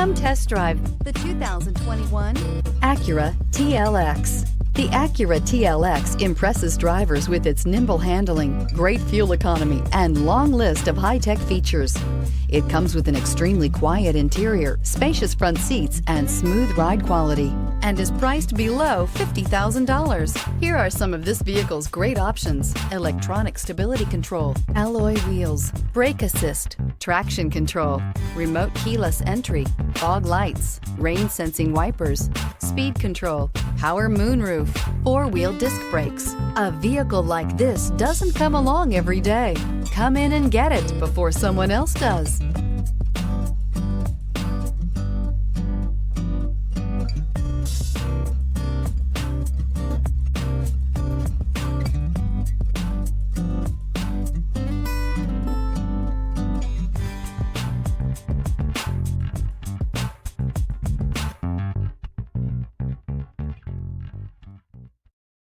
Come test drive the 2021 Acura TLX. The Acura TLX impresses drivers with its nimble handling, great fuel economy, and long list of high-tech features. It comes with an extremely quiet interior, spacious front seats, and smooth ride quality, and is priced below $50,000. Here are some of this vehicle's great options: electronic stability control, alloy wheels, brake assist, traction control, remote keyless entry, fog lights, rain sensing wipers, speed control, power moonroof, four-wheel disc brakes. A vehicle like this doesn't come along every day. Come in and get it before someone else does.